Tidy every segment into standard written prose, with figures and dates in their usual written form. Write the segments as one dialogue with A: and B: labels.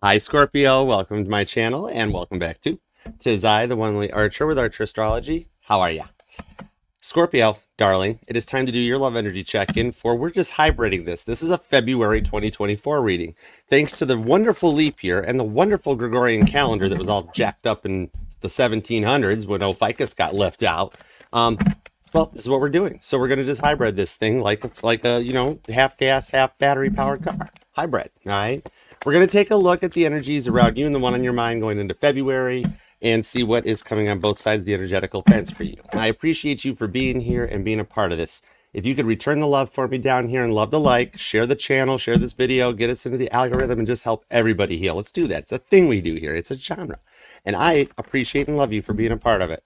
A: Hi Scorpio, welcome to my channel and welcome back to Tis I, the one only Archer with Archer Astrology. How are ya? Scorpio, darling, it is time to do your love energy check-in for, we're just hybriding this. This is a February 2024 reading. Thanks to the wonderful leap year and the wonderful Gregorian calendar that was all jacked up in the 1700s when Ophiuchus got left out. Well, this is what we're doing. So we're going to just hybrid this thing like a, you know, half gas, half battery powered car. Hybrid, all right? We're going to take a look at the energies around you and the one on your mind going into February and see what is coming on both sides of the energetical fence for you. And I appreciate you for being here and being a part of this. If you could return the love for me down here and love the like, share the channel, share this video, get us into the algorithm and just help everybody heal. Let's do that. It's a thing we do here. It's a genre. And I appreciate and love you for being a part of it.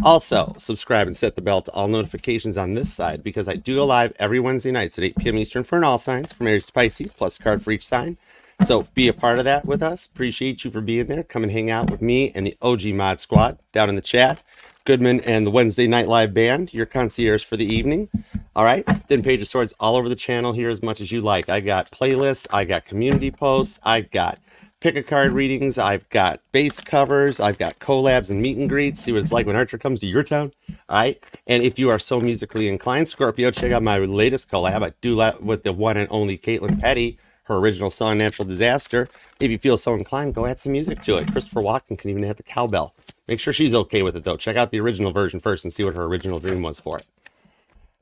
A: Also, subscribe and set the bell to all notifications on this side because I do go live every Wednesday nights at 8 p.m. Eastern for all signs from Aries to Pisces, plus a card for each sign. So be a part of that with us. Appreciate you for being there. Come and hang out with me and the OG Mod Squad down in the chat. Goodman and the Wednesday Night Live Band, your concierge for the evening. All right. Then Page of Swords all over the channel here as much as you like. I got playlists. I got community posts. I got pick a card readings. I've got base covers. I've got collabs and meet and greets. See what it's like when Archer comes to your town. All right. And if you are so musically inclined, Scorpio, check out my latest collab. I do that with the one and only Caitlin Petty. Her original song, Natural Disaster. If you feel so inclined, go add some music to it. Christopher Walken can even add the cowbell. Make sure she's okay with it, though. Check out the original version first and see what her original dream was for it.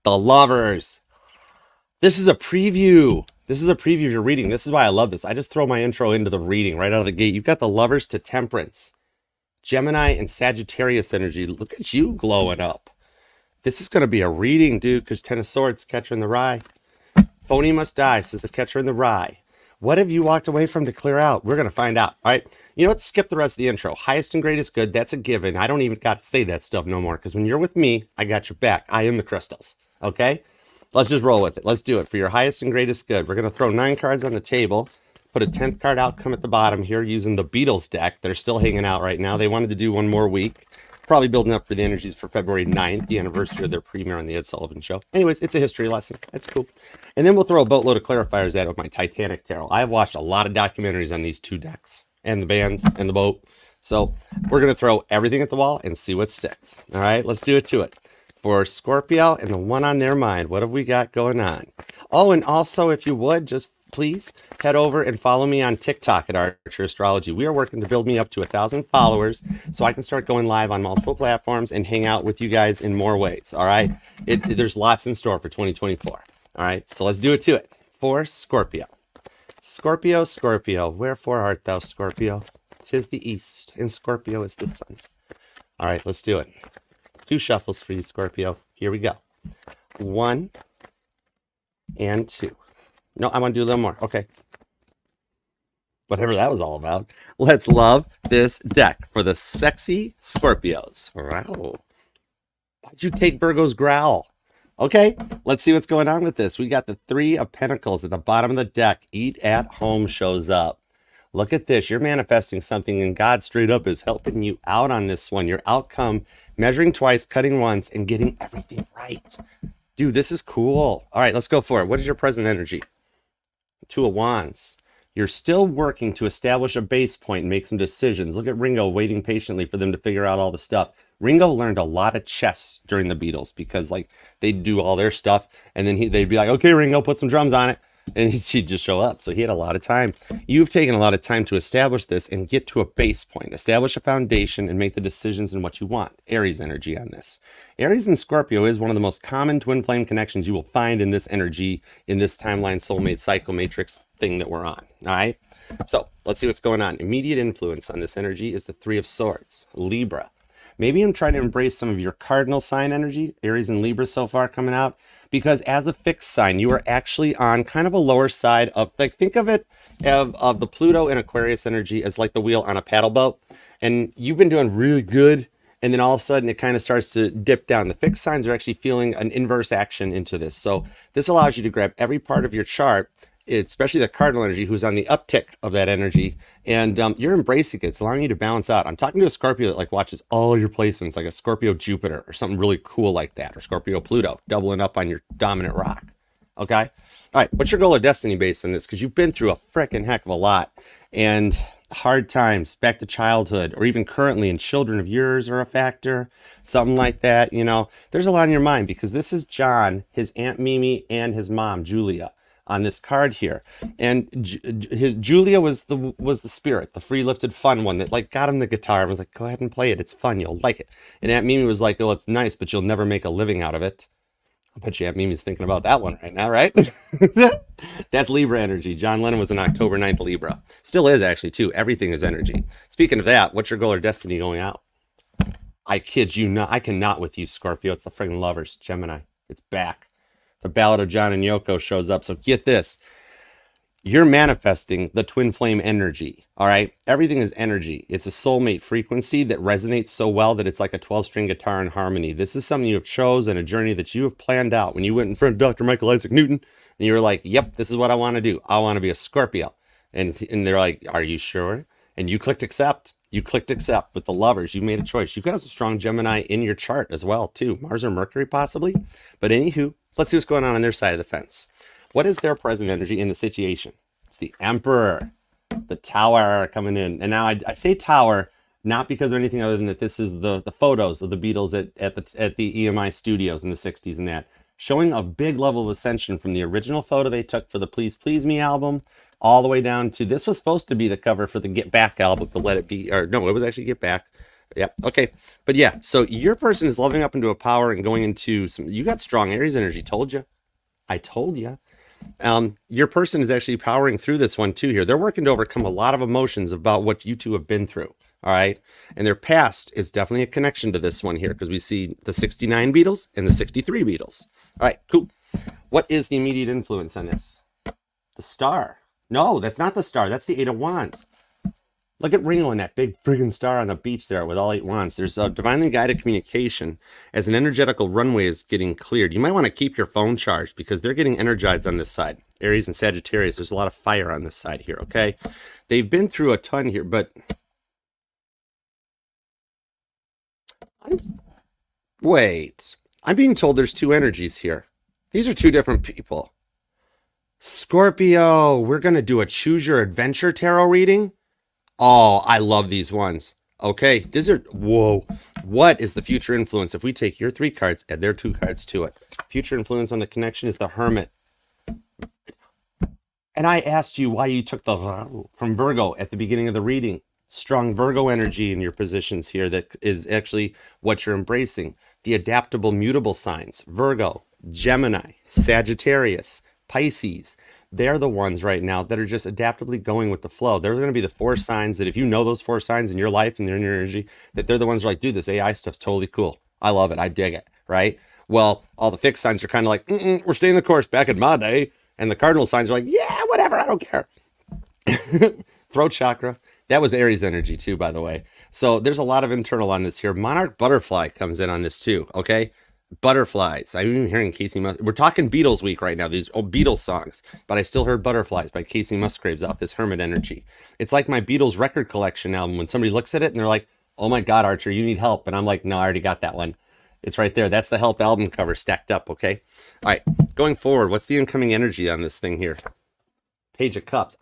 A: The Lovers. This is a preview. This is a preview of your reading. This is why I love this. I just throw my intro into the reading right out of the gate. You've got the Lovers to Temperance. Gemini and Sagittarius energy. Look at you glowing up. This is going to be a reading, dude, because Ten of Swords, Catcher in the Rye. Phony must die, says the Catcher in the Rye. What have you walked away from to clear out? We're going to find out. All right. You know what? Skip the rest of the intro. Highest and greatest good. That's a given. I don't even got to say that stuff no more because when you're with me, I got your back. I am the crystals. Okay. Let's just roll with it. Let's do it. For your highest and greatest good, we're going to throw 9 cards on the table. Put a 10th card outcome at the bottom here using the Beatles deck. They're still hanging out right now. They wanted to do one more week. Probably building up for the energies for February 9th, the anniversary of their premiere on the Ed Sullivan Show. Anyways, it's a history lesson. That's cool. And then we'll throw a boatload of clarifiers at it with my Titanic Tarot. I've watched a lot of documentaries on these 2 decks and the bands and the boat. So we're going to throw everything at the wall and see what sticks. All right, let's do it to it. For Scorpio and the one on their mind, what have we got going on? Oh, and also, if you would, just please head over and follow me on TikTok at Archer Astrology. We are working to build me up to 1,000 followers so I can start going live on multiple platforms and hang out with you guys in more ways. All right. There's lots in store for 2024. All right. So let's do it to it. For Scorpio. Scorpio, Scorpio, wherefore art thou, Scorpio? 'Tis the east, and Scorpio is the sun. All right. Let's do it. 2 shuffles for you, Scorpio. Here we go. 1 and 2. No, I want to do a little more. Okay. Whatever that was all about. Let's love this deck for the sexy Scorpios. Wow. Why'd you take Virgo's growl? Okay, let's see what's going on with this. We got the 3 of Pentacles at the bottom of the deck. Eat at home shows up. Look at this. You're manifesting something and God straight up is helping you out on this one. Your outcome, measuring twice, cutting once, and getting everything right. Dude, this is cool. All right, let's go for it. What is your present energy? 2 of Wands. You're still working to establish a base point and make some decisions. Look at Ringo waiting patiently for them to figure out all the stuff. Ringo learned a lot of chess during the Beatles because like they'd do all their stuff and then they'd be like, okay, Ringo, put some drums on it. And she'd just show up. So he had a lot of time. You've taken a lot of time to establish this and get to a base point, establish a foundation and make the decisions in what you want. Aries energy on this. Aries and Scorpio is one of the most common twin flame connections you will find in this energy, in this timeline soulmate cycle matrix thing that we're on. All right. So let's see what's going on. Immediate influence on this energy is the 3 of Swords, Libra. Maybe I'm trying to embrace some of your cardinal sign energy, Aries and Libra so far coming out, because as a fixed sign, you are actually on kind of a lower side of, like, think of it of the Pluto and Aquarius energy as like the wheel on a paddle boat. And you've been doing really good. And then all of a sudden it kind of starts to dip down. The fixed signs are actually feeling an inverse action into this. So this allows you to grab every part of your chart, especially the cardinal energy, who's on the uptick of that energy, and you're embracing it. It's allowing you to balance out. I'm talking to a Scorpio that like watches all your placements, like a Scorpio Jupiter or something really cool like that, or Scorpio Pluto, doubling up on your dominant rock. Okay. All right. What's your goal of destiny based on this? Because you've been through a freaking heck of a lot. And hard times, back to childhood, or even currently, and children of yours are a factor, something like that. You know, there's a lot on your mind because this is John, his Aunt Mimi, and his mom, Julia, on this card here. And his Julia was the spirit, the free lifted fun one that like got him the guitar and was like, go ahead and play it. It's fun. You'll like it. And Aunt Mimi was like, oh, it's nice, but you'll never make a living out of it. I bet you Aunt Mimi's thinking about that one right now, right? That's Libra energy. John Lennon was an October 9th Libra. Still is, actually, too. Everything is energy. Speaking of that, what's your goal or destiny going out? I kid you not. I cannot with you, Scorpio. It's the friggin' Lovers, Gemini. It's back. The Ballad of John and Yoko shows up. So get this. You're manifesting the twin flame energy, all right? Everything is energy. It's a soulmate frequency that resonates so well that it's like a 12-string guitar in harmony. This is something you have chosen, a journey that you have planned out. When you went in front of Dr. Michael Isaac Newton, and you were like, yep, this is what I want to do. I want to be a Scorpio. And they're like, are you sure? And you clicked accept. You clicked accept with the Lovers. You made a choice. You could have some strong Gemini in your chart as well, too. Mars or Mercury, possibly. But anywho, let's see what's going on their side of the fence. What is their present energy in the situation? It's the Emperor, the Tower coming in. And now I say Tower, not because of anything other than that this is the photos of the Beatles at the EMI studios in the 60s and that. Showing a big level of ascension from the original photo they took for the Please Please Me album all the way down to, this was supposed to be the cover for the Get Back album, the Let It Be, or no, it was actually Get Back. Yep. Okay. But yeah, so your person is loving up into a power and going into some, you got strong Aries energy. Told you. I told you. Your person is actually powering through this one too here. They're working to overcome a lot of emotions about what you two have been through. All right. And their past is definitely a connection to this one here because we see the 69 Beatles and the 63 Beatles. All right, cool. What is the immediate influence on this? The Star. No, that's not the Star. That's the Eight of Wands. Look at Ringo and that big friggin' star on the beach there with all 8 wands. There's a divinely guided communication as an energetical runway is getting cleared. You might want to keep your phone charged because they're getting energized on this side. Aries and Sagittarius, there's a lot of fire on this side here, okay? They've been through a ton here, but... Wait. I'm being told there's 2 energies here. These are 2 different people. Scorpio, we're going to do a Choose Your Adventure tarot reading? Oh, I love these ones. Okay, these are, whoa. What is the future influence? If we take your 3 cards, add their 2 cards to it. Future influence on the connection is the Hermit. And I asked you why you took the from Virgo at the beginning of the reading. Strong Virgo energy in your positions here that is actually what you're embracing. The adaptable, mutable signs. Virgo, Gemini, Sagittarius, Pisces. They're the ones right now that are just adaptively going with the flow. There's going to be the 4 signs that if you know those 4 signs in your life and they're in your energy, that they're the ones who are like, dude, this AI stuff's totally cool. I love it. I dig it. Right? Well, all the fixed signs are kind of like, we're staying the course back in my day. And the cardinal signs are like, yeah, whatever. I don't care. Throat chakra. That was Aries energy too, by the way. So there's a lot of internal on this here. Monarch Butterfly comes in on this too. Okay. Butterflies. I'm even hearing Casey Musgraves. We're talking Beatles week right now, these Beatles songs, but I still heard Butterflies by Casey Musgraves off this Hermit energy. It's like my Beatles record collection album. When somebody looks at it and they're like, oh my God, Archer, you need help. And I'm like, no, I already got that one. It's right there. That's the Help album cover stacked up. Okay. All right. Going forward, what's the incoming energy on this thing here? Page of Cups.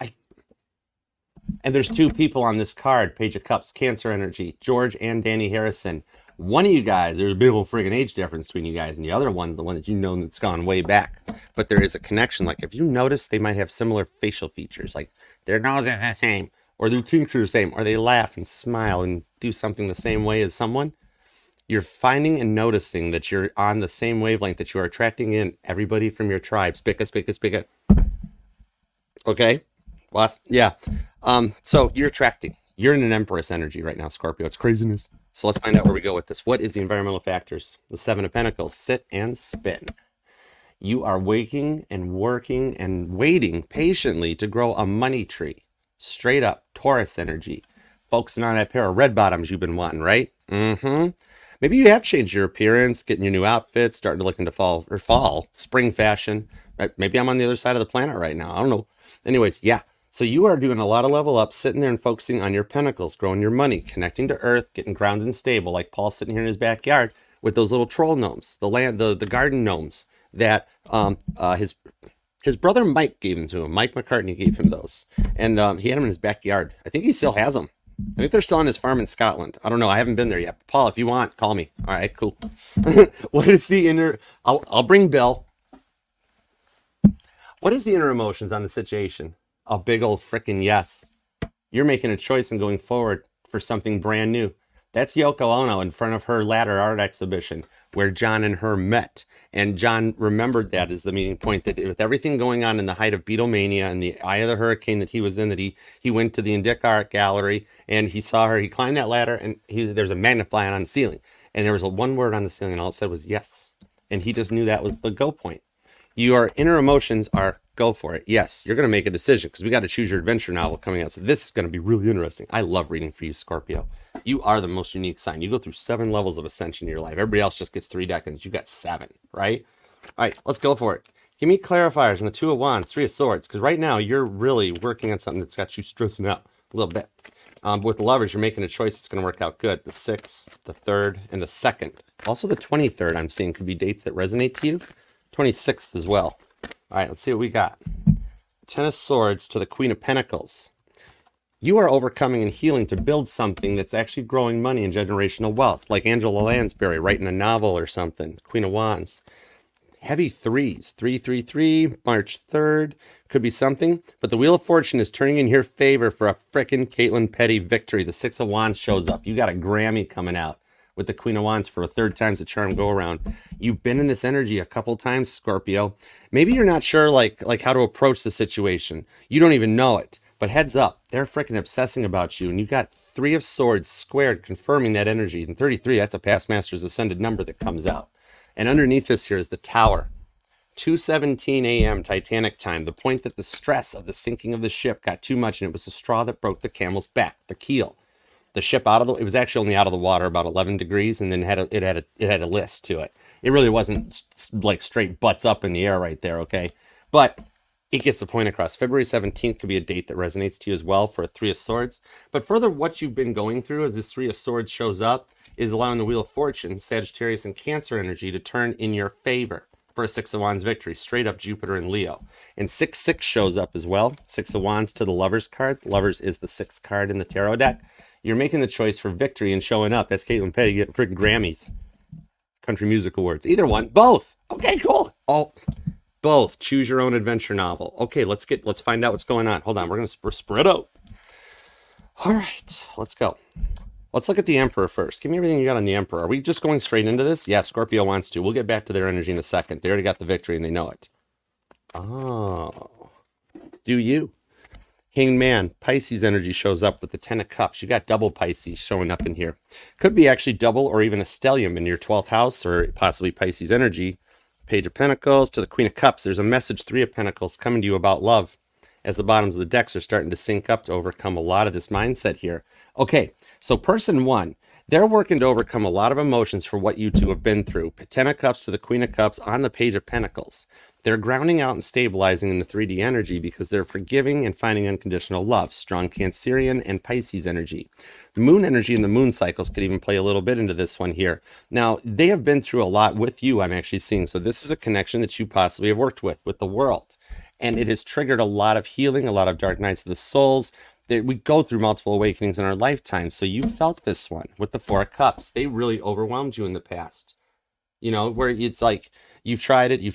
A: And there's 2 people on this card, Page of Cups, Cancer energy, George and Danny Harrison. One of you guys, there's a big old friggin' age difference between you guys, and the other one's the one that you know that's gone way back. But there is a connection. Like, if you notice, they might have similar facial features. Like, their nose is the same, or their teeth are the same, or they laugh and smile and do something the same way as someone. You're finding and noticing that you're on the same wavelength, that you are attracting in everybody from your tribe. Spica. Okay? Well, yeah. So you're attracting. You're in an Empress energy right now, Scorpio. It's craziness. So let's find out where we go with this. What is the environmental factors? The 7 of Pentacles. Sit and spin. You are waking and working and waiting patiently to grow a money tree. Straight up Taurus energy. Focusing on that pair of red bottoms you've been wanting, right? Maybe you have changed your appearance, getting your new outfits, starting to look into fall, spring fashion. Maybe I'm on the other side of the planet right now. I don't know. Anyways, yeah. So you are doing a lot of level up, sitting there and focusing on your pentacles, growing your money, connecting to earth, getting grounded and stable, like Paul sitting here in his backyard with those little troll gnomes, the garden gnomes that his His brother Mike gave them to him. Mike McCartney gave him those. And he had them in his backyard. I think he still has them. I think they're still on his farm in Scotland. I don't know. I haven't been there yet. Paul, if you want, call me. All right, cool. What is the inner... I'll bring Bill. What is the inner emotions on the situation? A big old frickin' yes. You're making a choice and going forward for something brand new. That's Yoko Ono in front of her ladder art exhibition where John and her met. And John remembered that as the meeting point, that with everything going on in the height of Beatlemania and the eye of the hurricane that he was in, that he went to the Indica Art Gallery and he saw her, he climbed that ladder and there's a magnifying on the ceiling. And there was one word on the ceiling and all it said was yes. And he just knew that was the go point. Your inner emotions are go for it. Yes, you're going to make a decision because we got to choose your adventure novel coming out. So this is going to be really interesting. I love reading for you, Scorpio. You are the most unique sign. You go through 7 levels of ascension in your life. Everybody else just gets 3 decades. You got 7, right? All right, let's go for it. Give me clarifiers on the 2 of Wands, 3 of Swords, because right now you're really working on something that's got you stressing out a little bit. With the Lovers, you're making a choice that's going to work out good. The 6th, the 3rd, and the 2nd. Also the 23rd I'm seeing could be dates that resonate to you. 26th as well. All right, let's see what we got. 10 of Swords to the Queen of Pentacles. You are overcoming and healing to build something that's actually growing money and generational wealth, like Angela Lansbury writing a novel or something. Queen of Wands. Heavy 3s. 333, March 3rd. Could be something. But the Wheel of Fortune is turning in your favor for a frickin' Caitlin Petty victory. The 6 of Wands shows up. You got a Grammy coming out with the Queen of Wands for a 3rd time's the charm go around. You've been in this energy a couple times, Scorpio. Maybe you're not sure like how to approach the situation. You don't even know it. But heads up, they're freaking obsessing about you. And you got 3 of Swords squared, confirming that energy. And 33, that's a past master's ascended number that comes out. And underneath this here is the Tower. 2:17 a.m. Titanic time. The point that the stress of the sinking of the ship got too much and it was the straw that broke the camel's back, the keel. The ship it was actually only out of the water about 11 degrees and then it had a list to it. It really wasn't like straight butts up in the air right there, okay? But it gets the point across. February 17th could be a date that resonates to you as well for a 3 of Swords. But further, what you've been going through as this 3 of Swords shows up is allowing the Wheel of Fortune, Sagittarius and Cancer energy to turn in your favor for a 6 of Wands victory, straight up Jupiter and Leo. And 6-6 shows up as well. 6 of Wands to the Lovers card. Lovers is the 6th card in the tarot deck. You're making the choice for victory and showing up. That's Caitlin Petty getting freaking Grammys. Country Music Awards. Either one. Both. Okay, cool. Oh, both. Choose your own adventure novel. Okay, let's find out what's going on. Hold on. We're going to spread out. All right, let's go. Let's look at the Emperor first. Give me everything you got on the Emperor. Are we just going straight into this? Yeah, Scorpio wants to. We'll get back to their energy in a second. They already got the victory and they know it. Oh. Do you? Hanged Man, Pisces energy shows up with the 10 of Cups. You got double Pisces showing up in here. Could be actually double or even a stellium in your 12th house or possibly Pisces energy. Page of Pentacles to the Queen of Cups. There's a message, 3 of Pentacles, coming to you about love as the bottoms of the decks are starting to sync up to overcome a lot of this mindset here. Okay, so person 1, they're working to overcome a lot of emotions for what you two have been through. 10 of Cups to the Queen of Cups on the Page of Pentacles. They're grounding out and stabilizing in the 3D energy because they're forgiving and finding unconditional love. Strong Cancerian and Pisces energy. The moon energy and the moon cycles could even play a little bit into this one here. Now, they have been through a lot with you, I'm actually seeing. So this is a connection that you possibly have worked with the world. And it has triggered a lot of healing, a lot of dark nights of the souls. We go through multiple awakenings in our lifetime. So you felt this one with the 4 of Cups. They really overwhelmed you in the past. You know, where it's like, you've tried it, they've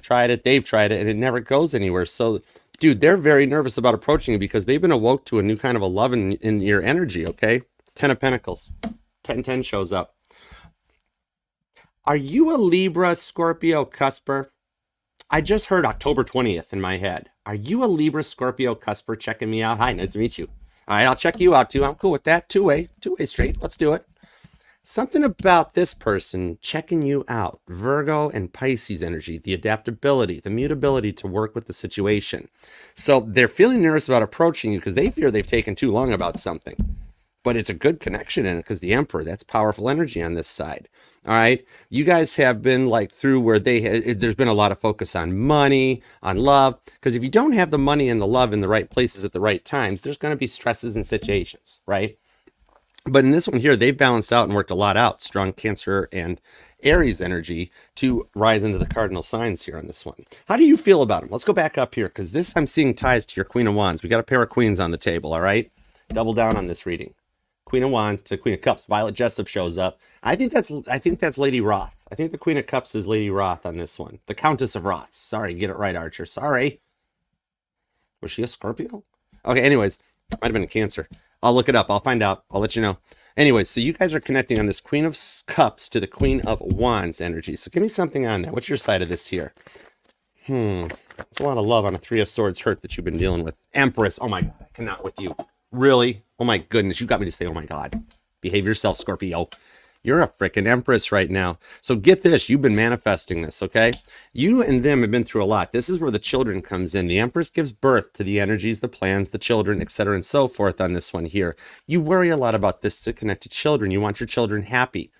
A: tried it, and it never goes anywhere. So, dude, they're very nervous about approaching you because they've been awoke to a new kind of a love in your energy, okay? 10 of Pentacles. 10-10 shows up. Are you a Libra, Scorpio, Cusper? I just heard October 20th in my head. Are you a Libra, Scorpio, Cusper checking me out? Hi, nice to meet you. All right, I'll check you out too. I'm cool with that. Two-way straight. Let's do it. Something about this person checking you out. Virgo and Pisces energy, the adaptability, the mutability to work with the situation. So they're feeling nervous about approaching you because they fear they've taken too long about something. But it's a good connection in it because the Emperor, that's powerful energy on this side. All right. You guys have been like through where there's been a lot of focus on money, on love. Because if you don't have the money and the love in the right places at the right times, there's going to be stresses and situations, right? But in this one here, they've balanced out and worked a lot out. Strong Cancer and Aries energy to rise into the cardinal signs here on this one. How do you feel about them? Let's go back up here, because this I'm seeing ties to your Queen of Wands. We got a pair of queens on the table, all right? Double down on this reading. Queen of Wands to Queen of Cups. Violet Jessup shows up. I think that's Lady Roth. I think the Queen of Cups is Lady Roth on this one. The Countess of Roths. Sorry, get it right, Archer. Sorry. Was she a Scorpio? Okay, anyways, might have been a Cancer. I'll look it up. I'll find out. I'll let you know. Anyways, so you guys are connecting on this Queen of Cups to the Queen of Wands energy. So give me something on that. What's your side of this here? It's a lot of love on a Three of Swords hurt that you've been dealing with. Empress. Oh my God, I cannot with you. Really? Oh my goodness, you got me to say, oh my God. Behave yourself, Scorpio. You're a freaking Empress right now. So get this, you've been manifesting this, okay? You and them have been through a lot. This is where the children comes in. The Empress gives birth to the energies, the plans, the children, etc. and so forth on this one here. You worry a lot about this to connect to children. You want your children happy.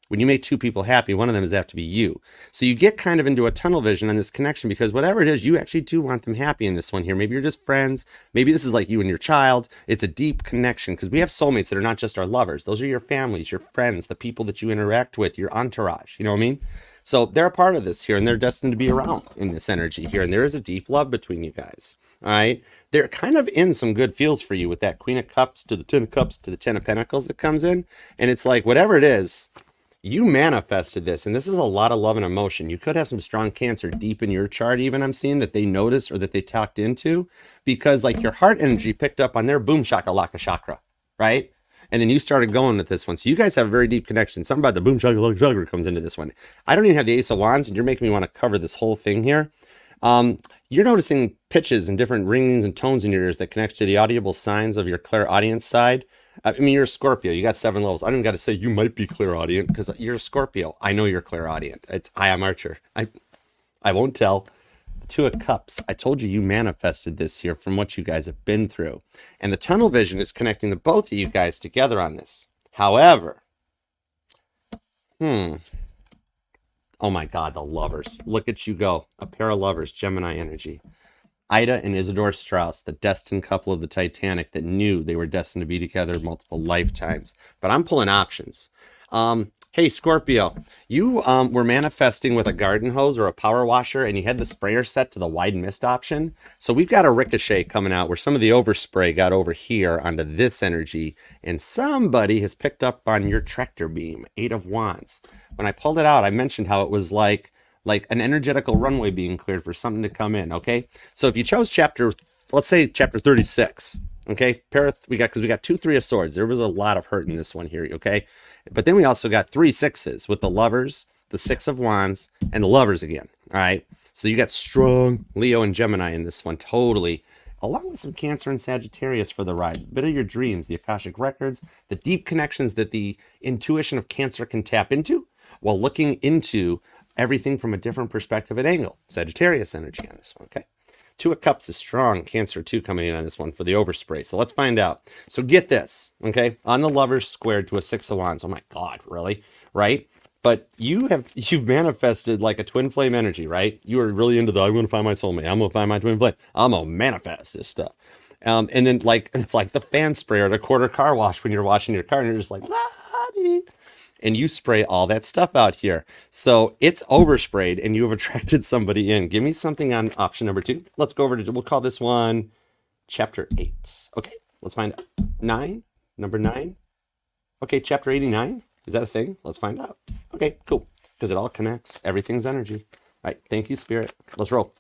A: When you make two people happy, one of them is have to be you. So you get kind of into a tunnel vision on this connection, because whatever it is, you actually do want them happy in this one here. Maybe you're just friends. Maybe this is like you and your child. It's a deep connection, because we have soulmates that are not just our lovers. Those are your families, your friends, the people that you interact with, your entourage. You know what I mean? So they're a part of this here, and they're destined to be around in this energy here. And there is a deep love between you guys. All right. They're kind of in some good feels for you with that Queen of Cups to the Ten of Cups to the Ten of Pentacles that comes in. And it's like, whatever it is, you manifested this, and this is a lot of love and emotion. You could have some strong Cancer deep in your chart, even I'm seeing that they noticed or that they talked into, because like your heart energy picked up on their boom shakalaka chakra, right? And then you started going with this one. So you guys have a very deep connection. Something about the boom shakalaka chakra comes into this one. I don't even have the Ace of Wands, and you're making me want to cover this whole thing here. You're noticing pitches and different ringings and tones in your ears that connects to the audible signs of your clairaudience side. I mean, you're a Scorpio. You got 7 levels. I don't got to say you might be clairaudient, because you're a Scorpio. I know you're clairaudient. I am Archer. I won't tell. The Two of Cups. I told you manifested this here from what you guys have been through. And the tunnel vision is connecting the both of you guys together on this. However, oh my God, the lovers. Look at you go. A pair of lovers, Gemini energy. Ida and Isidore Strauss, the destined couple of the Titanic that knew they were destined to be together multiple lifetimes. But I'm pulling options. Hey, Scorpio, you were manifesting with a garden hose or a power washer, and you had the sprayer set to the wide mist option. So we've got a ricochet coming out where some of the overspray got over here onto this energy, and somebody has picked up on your tractor beam, 8 of Wands. When I pulled it out, I mentioned how it was like an energetical runway being cleared for something to come in, okay? So if you chose let's say chapter 36, okay? Because we got 2 3 of Swords. There was a lot of hurt in this one here, okay? But then we also got 3 6s with the Lovers, the 6 of Wands, and the Lovers again, all right? So you got strong Leo and Gemini in this one, totally. Along with some Cancer and Sagittarius for the ride. A bit of your dreams, the Akashic records, the deep connections that the intuition of Cancer can tap into while looking into everything from a different perspective and angle. Sagittarius energy on this one, okay? 2 of Cups is strong. Cancer 2 coming in on this one for the overspray. So let's find out. So get this, okay? On the Lovers squared to a 6 of Wands. Oh my God, really? Right? But you've manifested like a twin flame energy, right? You are really into I'm going to find my soulmate. I'm going to find my twin flame. I'm going to manifest this stuff. And then it's like the fan sprayer at a quarter car wash when you're washing your car, and you're just like, la-dee. And you spray all that stuff out here. So it's oversprayed, and you have attracted somebody in. Give me something on option number 2. Let's go over to, we'll call this one chapter 8. Okay, let's find out. 9, number 9. Okay, chapter 89. Is that a thing? Let's find out. Okay, cool. Because it all connects. Everything's energy. All right, thank you, Spirit. Let's roll.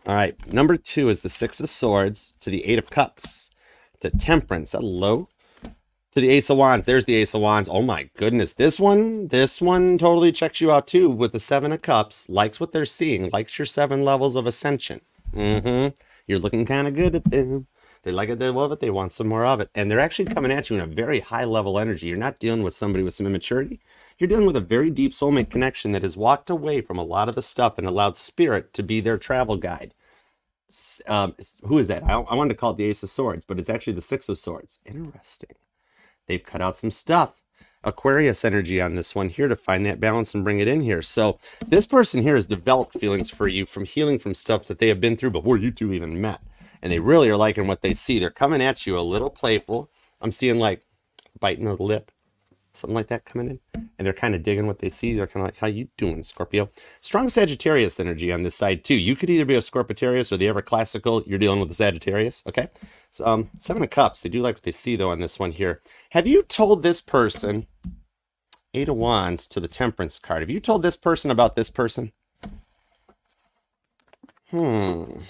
A: All right, number 2 is the 6 of Swords to the 8 of Cups to Temperance. Hello. To the Ace of Wands. There's the Ace of Wands. Oh my goodness. This one totally checks you out too with the 7 of Cups. Likes what they're seeing. Likes your 7 levels of ascension. You're looking kind of good at them. They like it, they love it, they want some more of it. And they're actually coming at you in a very high level energy. You're not dealing with somebody with some immaturity. You're dealing with a very deep soulmate connection that has walked away from a lot of the stuff and allowed Spirit to be their travel guide. Who is that? I wanted to call it the Ace of Swords, but it's actually the 6 of Swords. Interesting. They've cut out some stuff. Aquarius energy on this one here to find that balance and bring it in here. So this person here has developed feelings for you from healing from stuff that they have been through before you two even met. And they really are liking what they see. They're coming at you a little playful. I'm seeing like biting the lip, something like that coming in, and they're kind of digging what they see. They're kind of like, how you doing, Scorpio? Strong Sagittarius energy on this side too. You could either be a Scorpitarius or the ever classical, you're dealing with the Sagittarius, okay? So, Seven of Cups, they do like what they see though on this one here. Have you told this person, Eight of Wands to the Temperance card, have you told this person about this person? Two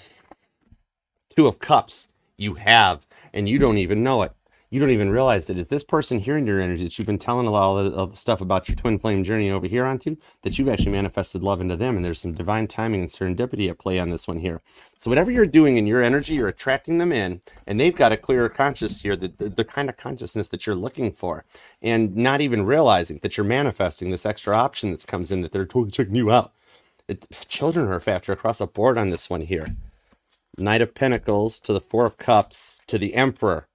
A: of Cups, you have, and you don't even know it. You don't even realize that. Is this person hearing your energy that you've been telling a lot of the stuff about your twin flame journey over here onto, that you've actually manifested love into them, and there's some divine timing and serendipity at play on this one here. So whatever you're doing in your energy, you're attracting them in, and they've got a clearer conscious here, the kind of consciousness that you're looking for, and not even realizing that you're manifesting this extra option that comes in, that they're totally checking you out. Children are a factor across the board on this one here. Knight of Pentacles to the Four of Cups to the Emperor.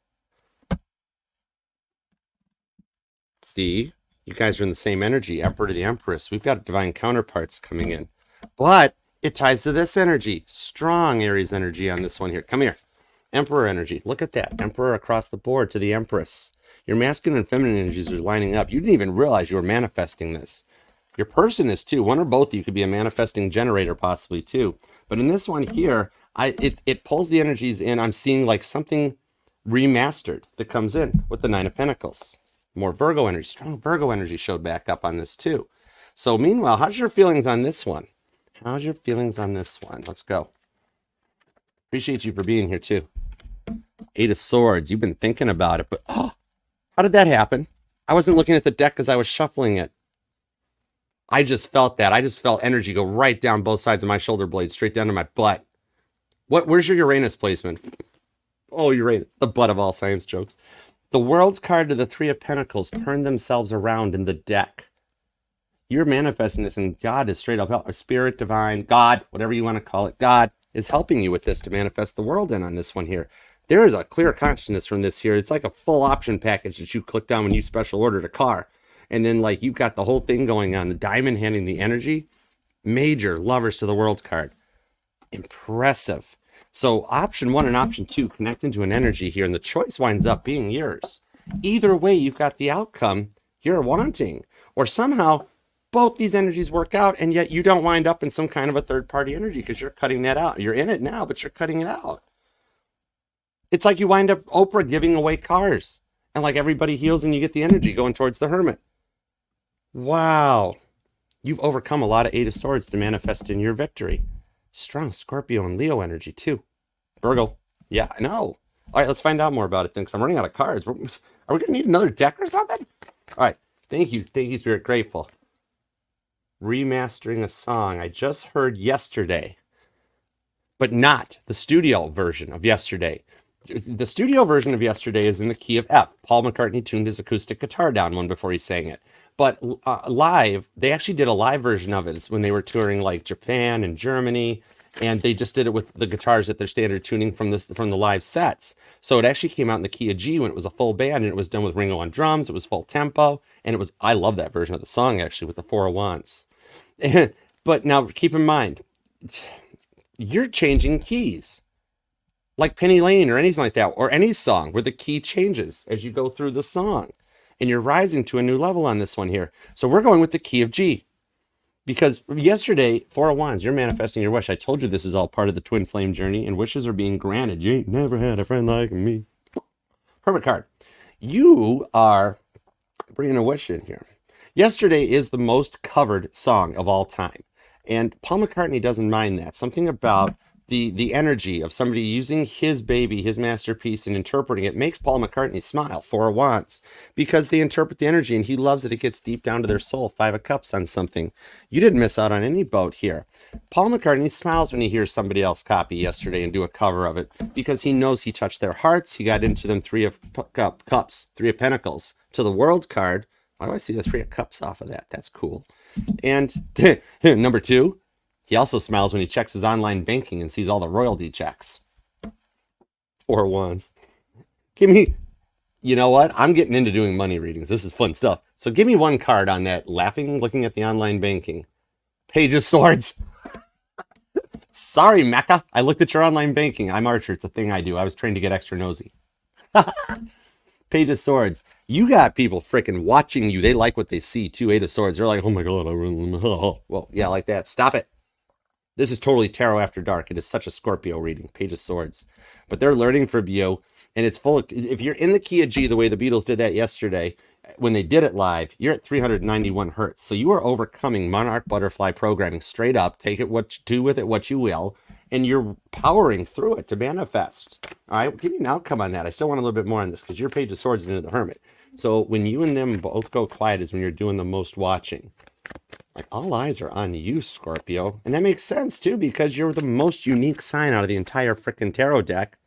A: See, you guys are in the same energy, Emperor to the Empress. We've got divine counterparts coming in. But it ties to this energy. Strong Aries energy on this one here. Come here. Emperor energy. Look at that. Emperor across the board to the Empress. Your masculine and feminine energies are lining up. You didn't even realize you were manifesting this. Your person is too. One or both of you could be a manifesting generator possibly too. But in this one here, it pulls the energies in. I'm seeing like something remastered that comes in with the Nine of Pentacles. More Virgo energy. Strong Virgo energy showed back up on this too. So meanwhile, how's your feelings on this one? How's your feelings on this one? Let's go. Appreciate you for being here too. Eight of Swords. You've been thinking about it, but oh, how did that happen? I wasn't looking at the deck because I was shuffling it. I just felt that. I just felt energy go right down both sides of my shoulder blades, straight down to my butt. Where's your Uranus placement? Oh, Uranus, the butt of all science jokes. The World's card to the Three of Pentacles turned themselves around in the deck. You're manifesting this, and God is straight up help. Spirit, divine, God, whatever you want to call it. God is helping you with this to manifest the world in on this one here. There is a clear consciousness from this here. It's like a full option package that you click on when you special ordered a car. And then like you've got the whole thing going on. The diamond handing the energy. Major Lovers to the World card. Impressive. So option 1 and option 2 connect into an energy here, and the choice winds up being yours. Either way, you've got the outcome you're wanting. Or somehow both these energies work out, and yet you don't wind up in some kind of a third-party energy because you're cutting that out. You're in it now, but you're cutting it out. It's like you wind up Oprah giving away cars, and like everybody heals and you get the energy going towards the Hermit. Wow. You've overcome a lot of Eight of Swords to manifest in your victory. Strong Scorpio and Leo energy too. Virgo. Yeah, I know. All right, let's find out more about it then, because I'm running out of cards. Are we going to need another deck or something? All right. Thank you. Thank you, Spirit. Grateful. Remastering a song I just heard yesterday, but not the studio version of yesterday. The studio version of yesterday is in the key of F. Paul McCartney tuned his acoustic guitar down one before he sang it. But live, they actually did a live version of it when they were touring like Japan and Germany, and they just did it with the guitars at their standard tuning from the live sets. So it actually came out in the key of G when it was a full band, and it was done with Ringo on drums. It was full tempo, and it was, I love that version of the song actually with the Four of Wands. But now keep in mind, you're changing keys. Like Penny Lane or anything like that, or any song where the key changes as you go through the song. And you're rising to a new level on this one here. So we're going with the key of G. Because yesterday, Four of Wands, you're manifesting your wish. I told you this is all part of the twin flame journey, and wishes are being granted. You ain't never had a friend like me. Hermit card. You are bringing a wish in here. Yesterday is the most covered song of all time. And Paul McCartney doesn't mind that. Something about the energy of somebody using his baby, his masterpiece, and interpreting it makes Paul McCartney smile. Four of Wands, because they interpret the energy and he loves it. It gets deep down to their soul. Five of Cups on something. You didn't miss out on any boat here. Paul McCartney smiles when he hears somebody else copy yesterday and do a cover of it, because he knows he touched their hearts. He got into them. Three of Cups, Three of Pentacles to the World card. Why do I see the Three of Cups off of that? That's cool. And number 2, he also smiles when he checks his online banking and sees all the royalty checks. Four of Wands. Give me, you know what? I'm getting into doing money readings. This is fun stuff. So give me one card on that. Laughing, looking at the online banking. Page of Swords. Sorry, Mecca. I looked at your online banking. I'm Archer. It's a thing I do. I was trained to get extra nosy. Page of Swords. You got people freaking watching you. They like what they see too. Eight of Swords. They're like, oh my God. Well, yeah, like that. Stop it. This is totally tarot after dark. It is such a Scorpio reading. Page of Swords. But they're learning from you. And it's full of, if you're in the key of G, the way the Beatles did that yesterday, when they did it live, you're at 391 hertz. So you are overcoming monarch butterfly programming straight up. Take it what you do with it, what you will. And you're powering through it to manifest. All right, give me an outcome on that. I still want a little bit more on this because your Page of Swords is into the Hermit. So when you and them both go quiet is when you're doing the most watching. Like, all eyes are on you, Scorpio. And that makes sense, too, because you're the most unique sign out of the entire freaking tarot deck.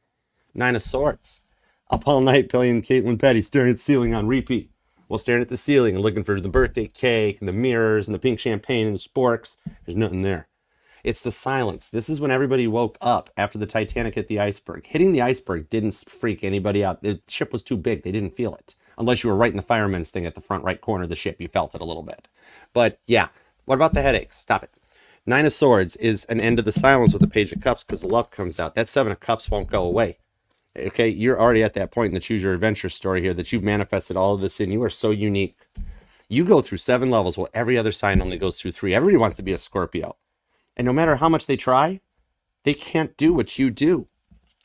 A: Nine of Swords. Up all night, Billy and Caitlin Petty staring at the ceiling on repeat. Well, staring at the ceiling and looking for the birthday cake and the mirrors and the pink champagne and the sporks. There's nothing there. It's the silence. This is when everybody woke up after the Titanic hit the iceberg. Hitting the iceberg didn't freak anybody out. The ship was too big. They didn't feel it. Unless you were right in the fireman's thing at the front right corner of the ship. You felt it a little bit. But, yeah. What about the headaches? Stop it. Nine of Swords is an end of the silence with the Page of Cups because the love comes out. That Seven of Cups won't go away. Okay, you're already at that point in the Choose Your Adventure story here that you've manifested all of this in. You are so unique. You go through 7 levels while every other sign only goes through 3. Everybody wants to be a Scorpio. And no matter how much they try, they can't do what you do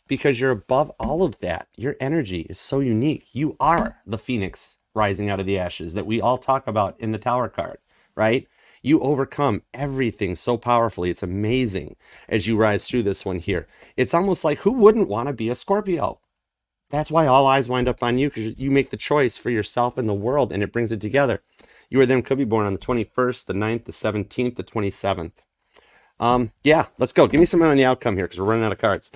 A: because you're above all of that. Your energy is so unique. You are the phoenix rising out of the ashes that we all talk about in the Tower card, right? You overcome everything so powerfully. It's amazing as you rise through this one here. It's almost like who wouldn't want to be a Scorpio? That's why all eyes wind up on you because you make the choice for yourself and the world and it brings it together. You or them could be born on the 21st, the 9th, the 17th, the 27th. Yeah, let's go. Give me something on the outcome here because we're running out of cards.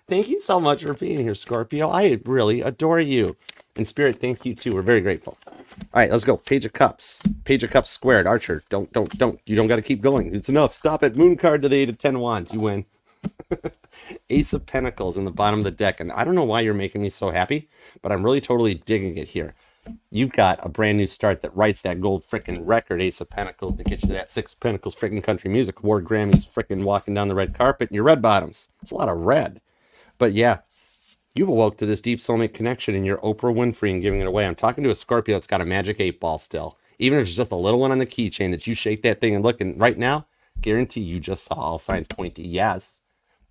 A: Thank you so much for being here, Scorpio. I really adore you. In spirit, thank you too. We're very grateful. All right, let's go. Page of Cups. Page of Cups squared. Archer, don't. You don't got to keep going. It's enough. Stop it. Moon card to the 8 of 10 wands. You win. Ace of Pentacles in the bottom of the deck. And I don't know why you're making me so happy, but I'm really totally digging it here. You've got a brand new start that writes that gold frickin' record, Ace of Pentacles, to get you to that 6 of Pentacles frickin' country music. Award Grammys frickin' walking down the red carpet in your red bottoms. It's a lot of red. But yeah, you've awoke to this deep soulmate connection and you're Oprah Winfrey and giving it away. I'm talking to a Scorpio that's got a magic 8 ball still. Even if it's just a little one on the keychain that you shake that thing and look, and right now, guarantee you just saw all signs point to yes.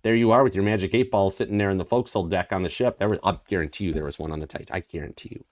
A: There you are with your magic 8 ball sitting there in the forecastle deck on the ship. I'll guarantee you there was one on the Titan. I guarantee you.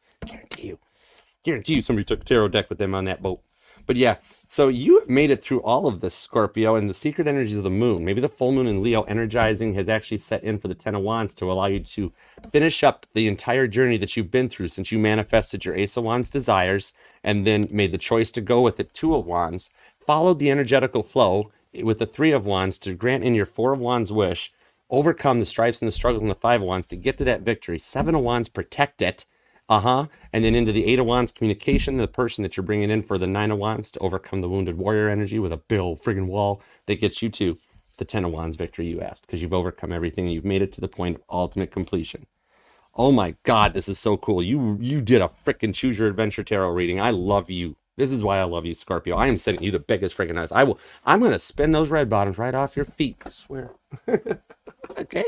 A: Guarantee you somebody took a tarot deck with them on that boat. But yeah, so you have made it through all of this, Scorpio, and the secret energies of the moon. Maybe the full moon in Leo energizing has actually set in for the 10 of Wands to allow you to finish up the entire journey that you've been through since you manifested your Ace of Wands desires and then made the choice to go with the 2 of Wands, followed the energetical flow with the 3 of Wands to grant in your 4 of Wands wish, overcome the strifes and the struggles in the 5 of Wands to get to that victory. 7 of Wands, protect it. And then into the 8 of Wands communication, the person that you're bringing in for the 9 of Wands to overcome the wounded warrior energy with a bill friggin' wall that gets you to the 10 of Wands victory you asked because you've overcome everything and you've made it to the point of ultimate completion. Oh my God, this is so cool. You did a frickin' Choose Your Adventure tarot reading. I love you. This is why I love you, Scorpio. I am sending you the biggest friggin' eyes. I'm going to spin those red bottoms right off your feet. I swear. Okay.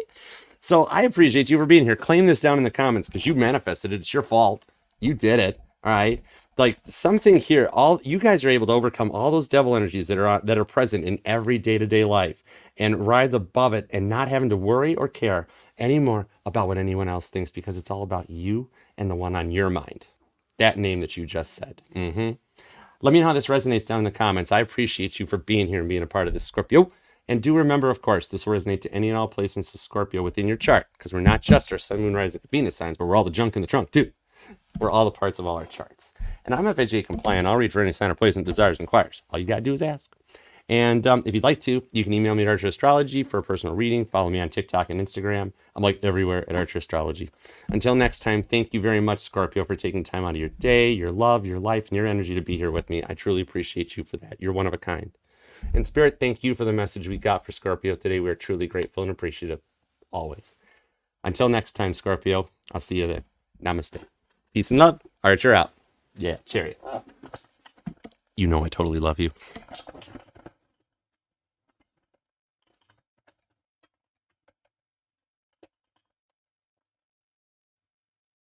A: So I appreciate you for being here. Claim this down in the comments because you manifested it. It's your fault. You did it. All right. Like something here, all you guys are able to overcome all those devil energies that are present in every day-to-day life and rise above it and not having to worry or care anymore about what anyone else thinks because it's all about you and the one on your mind. That name that you just said. Let me know how this resonates down in the comments. I appreciate you for being here and being a part of this, Scorpio. And do remember, of course, this will resonate to any and all placements of Scorpio within your chart, because we're not just our Sun, Moon, Rising, Venus signs, but we're all the junk in the trunk, too. We're all the parts of all our charts. And I'm FHA compliant. I'll read for any sign or placement desires and inquires. All you got to do is ask. And if you'd like to, you can email me at Archer Astrology for a personal reading. Follow me on TikTok and Instagram. I'm like everywhere at Archer Astrology. Until next time, thank you very much, Scorpio, for taking time out of your day, your love, your life, and your energy to be here with me. I truly appreciate you for that. You're one of a kind. In spirit, thank you for the message we got for Scorpio today. We are truly grateful and appreciative, always. Until next time, Scorpio, I'll see you then. Namaste. Peace and love. Archer out. Yeah, chariot. You know I totally love you.